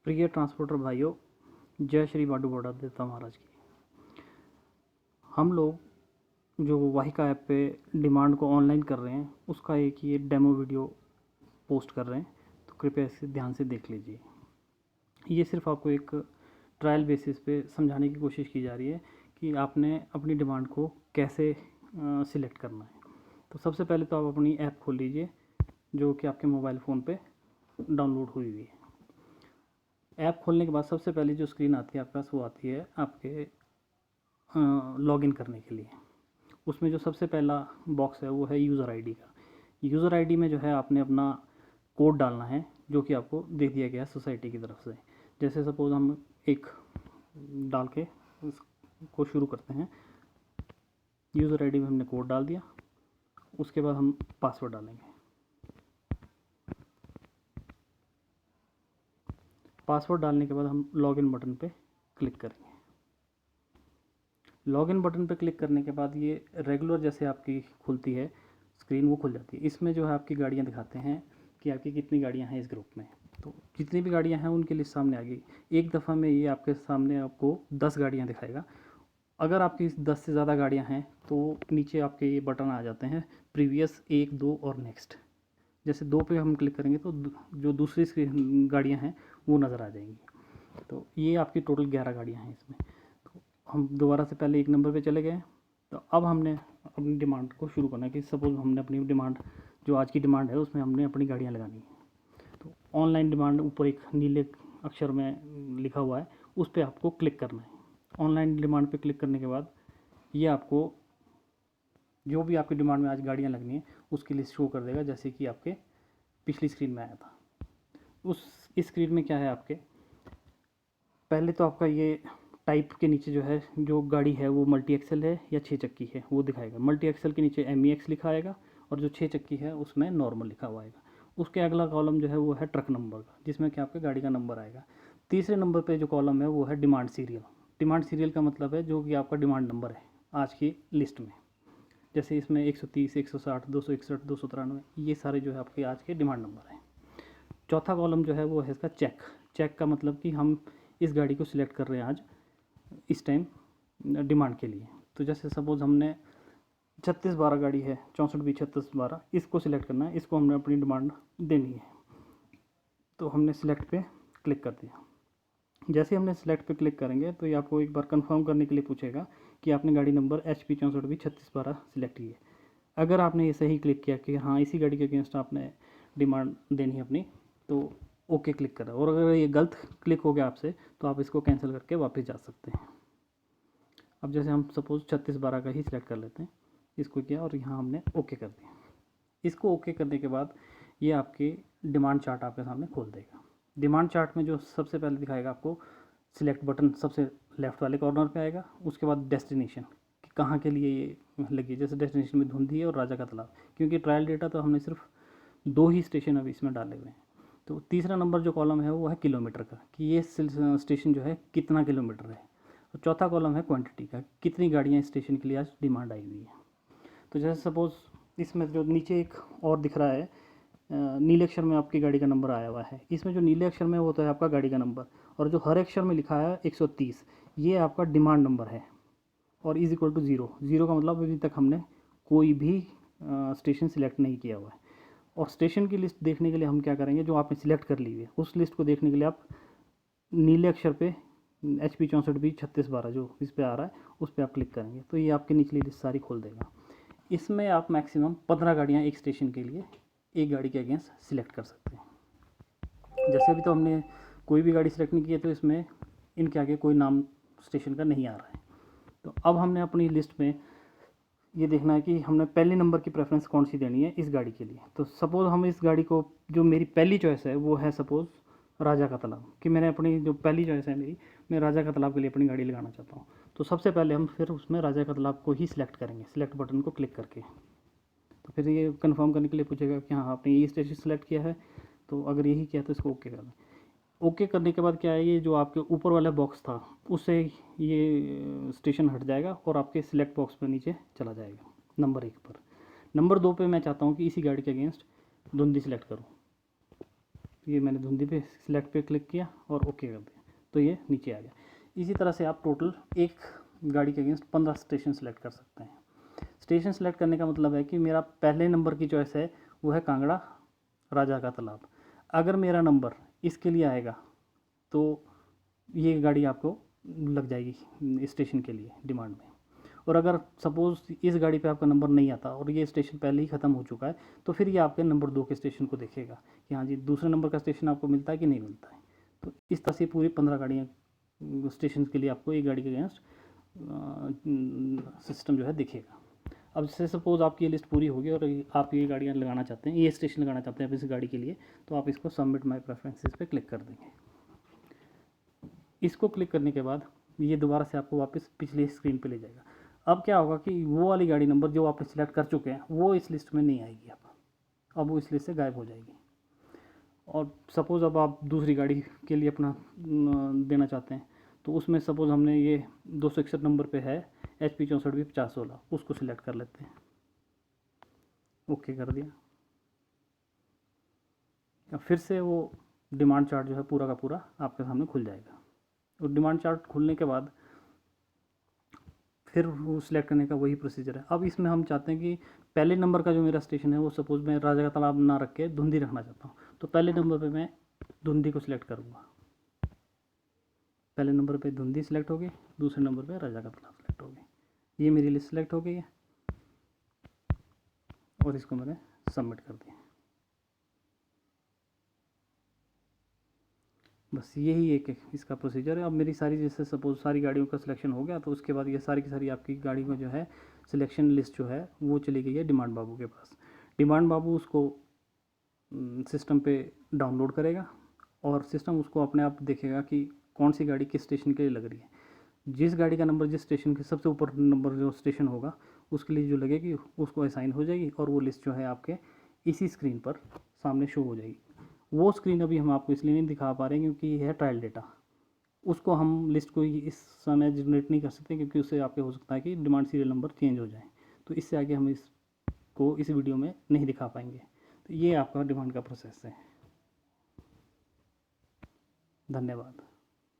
प्रिय ट्रांसपोर्टर भाइयों, जय श्री बाडू बड़ा देवता महाराज की। हम लोग जो वाहिका ऐप पे डिमांड को ऑनलाइन कर रहे हैं उसका एक ये डेमो वीडियो पोस्ट कर रहे हैं, तो कृपया इसे ध्यान से देख लीजिए। ये सिर्फ आपको एक ट्रायल बेसिस पे समझाने की कोशिश की जा रही है कि आपने अपनी डिमांड को कैसे सिलेक्ट करना है। तो सबसे पहले तो आप अपनी ऐप खोल लीजिए जो कि आपके मोबाइल फ़ोन पे डाउनलोड हुई हुई है। ऐप खोलने के बाद सबसे पहले जो स्क्रीन आती है आपके पास, वो आती है आपके लॉगिन करने के लिए। उसमें जो सबसे पहला बॉक्स है वो है यूज़र आईडी का। यूज़र आईडी में जो है आपने अपना कोड डालना है जो कि आपको दे दिया गया है सोसाइटी की तरफ से। जैसे सपोज़ हम एक डाल के इसको शुरू करते हैं। यूज़र आईडी में हमने कोड डाल दिया, उसके बाद हम पासवर्ड डालेंगे। पासवर्ड डालने के बाद हम लॉगिन बटन पे क्लिक करेंगे। लॉगिन बटन पे क्लिक करने के बाद ये रेगुलर जैसे आपकी खुलती है स्क्रीन, वो खुल जाती है। इसमें जो है आपकी गाड़ियाँ दिखाते हैं कि आपकी कितनी गाड़ियाँ हैं इस ग्रुप में। तो जितनी भी गाड़ियाँ हैं उनकी लिस्ट सामने आ गई। एक दफ़ा में ये आपके सामने आपको 10 गाड़ियाँ दिखाएगा। अगर आपकी 10 से ज़्यादा गाड़ियाँ हैं तो नीचे आपके ये बटन आ जाते हैं, प्रीवियस, 1, 2 और नेक्स्ट। जैसे 2 पे हम क्लिक करेंगे तो जो दूसरी स्क्रीन गाड़ियाँ हैं वो नज़र आ जाएंगी। तो ये आपकी टोटल 11 गाड़ियाँ हैं इसमें। तो हम दोबारा से पहले एक नंबर पे चले गए। तो अब हमने अपनी डिमांड को शुरू करना है कि सपोज़ हमने अपनी डिमांड, जो आज की डिमांड है उसमें हमने अपनी गाड़ियाँ लगानी है। तो ऑनलाइन डिमांड ऊपर एक नीले अक्षर में लिखा हुआ है, उस पर आपको क्लिक करना है। ऑनलाइन डिमांड पे क्लिक करने के बाद ये आपको जो भी आपकी डिमांड में आज गाड़ियाँ लगनी है उसकी लिस्ट शो कर देगा, जैसे कि आपके पिछली स्क्रीन में आया था। इस स्क्रीन में क्या है आपके, पहले तो आपका ये टाइप के नीचे जो है जो गाड़ी है वो मल्टी एक्सल है या 6 चक्की है वो दिखाएगा। मल्टी एक्सल के नीचे MEX लिखा आएगा और जो 6 चक्की है उसमें नॉर्मल लिखा हुआ आएगा। उसके अगला कॉलम जो है वो है ट्रक नंबर का, जिसमें कि आपके गाड़ी का नंबर आएगा। तीसरे नंबर पे जो कॉलम है वो है डिमांड सीरियल। डिमांड सीरियल का मतलब है जो कि आपका डिमांड नंबर है आज की लिस्ट में। जैसे इसमें 130, 160, 261, 293, ये सारे जो है आपके आज के डिमांड नंबर हैं। चौथा कॉलम जो है वो है इसका चेक। चेक का मतलब कि हम इस गाड़ी को सिलेक्ट कर रहे हैं आज इस टाइम डिमांड के लिए। तो जैसे सपोज़ हमने 3612 गाड़ी है, 64B3612, इसको सिलेक्ट करना है, इसको हमने अपनी डिमांड देनी है। तो हमने सिलेक्ट पे क्लिक कर दिया। जैसे हमने सिलेक्ट पे क्लिक करेंगे तो ये आपको एक बार कंफर्म करने के लिए पूछेगा कि आपने गाड़ी नंबर HP 64B3612 सिलेक्ट की है। अगर आपने ये सही क्लिक किया कि हाँ इसी गाड़ी के अगेंस्ट आपने डिमांड देनी है अपनी, तो ओके क्लिक करें। और अगर ये गलत क्लिक हो गया आपसे तो आप इसको कैंसिल करके वापस जा सकते हैं। अब जैसे हम सपोज़ 3612 का ही सिलेक्ट कर लेते हैं, इसको किया और यहाँ हमने ओके कर दिया। इसको ओके करने के बाद ये आपकी डिमांड चार्ट आपके सामने खोल देगा। डिमांड चार्ट में जो सबसे पहले दिखाएगा आपको सिलेक्ट बटन सबसे लेफ्ट वाले कॉर्नर पे आएगा। उसके बाद डेस्टिनेशन कि कहाँ के लिए ये लगी, जैसे डेस्टिनेशन में धुंधी है और राजा का तालाब, क्योंकि ट्रायल डेटा तो हमने सिर्फ 2 ही स्टेशन अभी इसमें डाले हुए हैं। तो तीसरा नंबर जो कॉलम है वो है किलोमीटर का, कि ये स्टेशन जो है कितना किलोमीटर है। और चौथा कॉलम है क्वांटिटी का, कितनी गाड़ियाँ इस स्टेशन के लिए आज डिमांड आई हुई है। तो जैसे सपोज़ इसमें जो नीचे एक और दिख रहा है, नीले अक्षर में आपकी गाड़ी का नंबर आया हुआ है। इसमें जो नीले अक्षर में वो तो है आपका गाड़ी का नंबर, और जो हरे अक्षर में लिखा है 130, ये आपका डिमांड नंबर है। और इज़ इक्वल टू 0, 0 का मतलब अभी तक हमने कोई भी स्टेशन सिलेक्ट नहीं किया हुआ है। और स्टेशन की लिस्ट देखने के लिए हम क्या करेंगे, जो आपने सिलेक्ट कर ली है उस लिस्ट को देखने के लिए आप नीले अक्षर पे HP 64B3612 जो इस पर आ रहा है उस पर आप क्लिक करेंगे तो ये आपकी निचली लिस्ट सारी खोल देगा। इसमें आप मैक्सिमम 15 गाड़ियाँ एक स्टेशन के लिए एक गाड़ी के अगेंस्ट सिलेक्ट कर सकते हैं। जैसे अभी तो हमने कोई भी गाड़ी सिलेक्ट नहीं की है तो इसमें इनके आगे कोई नाम स्टेशन का नहीं आ रहा है। तो अब हमने अपनी लिस्ट में ये देखना है कि हमने पहले नंबर की प्रेफरेंस कौन सी देनी है इस गाड़ी के लिए। तो सपोज़ हम इस गाड़ी को, जो मेरी पहली चॉइस है वो है सपोज़ राजा का तालाब, कि मैंने अपनी जो पहली चॉइस है मेरी, मैं राजा का तालाब के लिए अपनी गाड़ी लगाना चाहता हूँ। तो सबसे पहले हम फिर उसमें राजा का तालाब को ही सिलेक्ट करेंगे, सिलेक्ट बटन को क्लिक करके। तो फिर ये कंफर्म करने के लिए पूछेगा कि हाँ आपने ये स्टेशन सेलेक्ट किया है, तो अगर यही किया तो इसको ओके कर दें। ओके करने के बाद क्या है, ये जो आपके ऊपर वाला बॉक्स था उससे ये स्टेशन हट जाएगा और आपके सिलेक्ट बॉक्स पर नीचे चला जाएगा नंबर 1 पर। नंबर 2 पे मैं चाहता हूँ कि इसी गाड़ी के अगेंस्ट धुंधी सिलेक्ट करूँ, ये मैंने धुंधी पे सिलेक्ट पे क्लिक किया और ओके कर दिया, तो ये नीचे आ गया। इसी तरह से आप टोटल एक गाड़ी के अगेंस्ट 15 स्टेशन सेलेक्ट कर सकते हैं। स्टेशन सेलेक्ट करने का मतलब है कि मेरा पहले नंबर की चॉइस है वो है कांगड़ा राजा का तालाब। अगर मेरा नंबर इसके लिए आएगा तो ये गाड़ी आपको लग जाएगी स्टेशन के लिए डिमांड में। और अगर सपोज़ इस गाड़ी पे आपका नंबर नहीं आता और ये स्टेशन पहले ही ख़त्म हो चुका है, तो फिर ये आपके नंबर 2 के स्टेशन को देखेगा कि हाँ जी दूसरे नंबर का स्टेशन आपको मिलता है कि नहीं मिलता है। तो इस तरह से पूरी 15 गाड़ियाँ स्टेशन के लिए आपको एक गाड़ी के अगेंस्ट सिस्टम जो है दिखेगा। अब जैसे सपोज़ आपकी ये लिस्ट पूरी होगी और आप ये गाड़ियाँ लगाना चाहते हैं, ये स्टेशन लगाना चाहते हैं अब इस गाड़ी के लिए, तो आप इसको सबमिट माई प्रेफरेंसेस पे क्लिक कर देंगे। इसको क्लिक करने के बाद ये दोबारा से आपको वापस पिछली स्क्रीन पे ले जाएगा। अब क्या होगा कि वो वाली गाड़ी नंबर जो आपने सिलेक्ट कर चुके हैं वो इस लिस्ट में नहीं आएगी, अब वो इस लिस्ट से गायब हो जाएगी। और सपोज़ अब आप दूसरी गाड़ी के लिए अपना देना चाहते हैं, तो उसमें सपोज़ हमने ये 261 नंबर पे है HP 64 5016, उसको सिलेक्ट कर लेते हैं, ओके कर दिया। अब फिर से वो डिमांड चार्ट जो है पूरा का पूरा आपके सामने खुल जाएगा। और डिमांड चार्ट खुलने के बाद फिर वो सिलेक्ट करने का वही प्रोसीजर है। अब इसमें हम चाहते हैं कि पहले नंबर का जो मेरा स्टेशन है वो सपोज़ मैं राजा का तालाब ना रख के धुंधी रखना चाहता हूँ, तो पहले नंबर पे मैं धुंधी को सिलेक्ट करूँगा। पहले नंबर पे धुंधी सिलेक्ट होगी, दूसरे नंबर पे राजा का तालाब सिलेक्ट होगी। ये मेरी लिस्ट सिलेक्ट हो गई है और इसको मैंने सबमिट कर दिया। बस यही एक इसका प्रोसीजर है। अब मेरी सारी जैसे सपोज सारी गाड़ियों का सिलेक्शन हो गया, तो उसके बाद ये सारी की सारी आपकी गाड़ी में जो है सिलेक्शन लिस्ट जो है वो चली गई है डिमांड बाबू के पास। डिमांड बाबू उसको सिस्टम पे डाउनलोड करेगा और सिस्टम उसको अपने आप देखेगा कि कौन सी गाड़ी किस स्टेशन के लिए लग रही है। जिस गाड़ी का नंबर जिस स्टेशन के सबसे ऊपर नंबर जो स्टेशन होगा उसके लिए जो लगेगी उसको असाइन हो जाएगी और वो लिस्ट जो है आपके इसी स्क्रीन पर सामने शो हो जाएगी। वो स्क्रीन अभी हम आपको इसलिए नहीं दिखा पा रहे हैं क्योंकि ये है ट्रायल डेटा, उसको हम लिस्ट को इस समय जनरेट नहीं कर सकते क्योंकि उससे आपके हो सकता है कि डिमांड सीरियल नंबर चेंज हो जाए, तो इससे आगे हम इसको इस वीडियो में नहीं दिखा पाएंगे। तो ये आपका डिमांड का प्रोसेस है। धन्यवाद।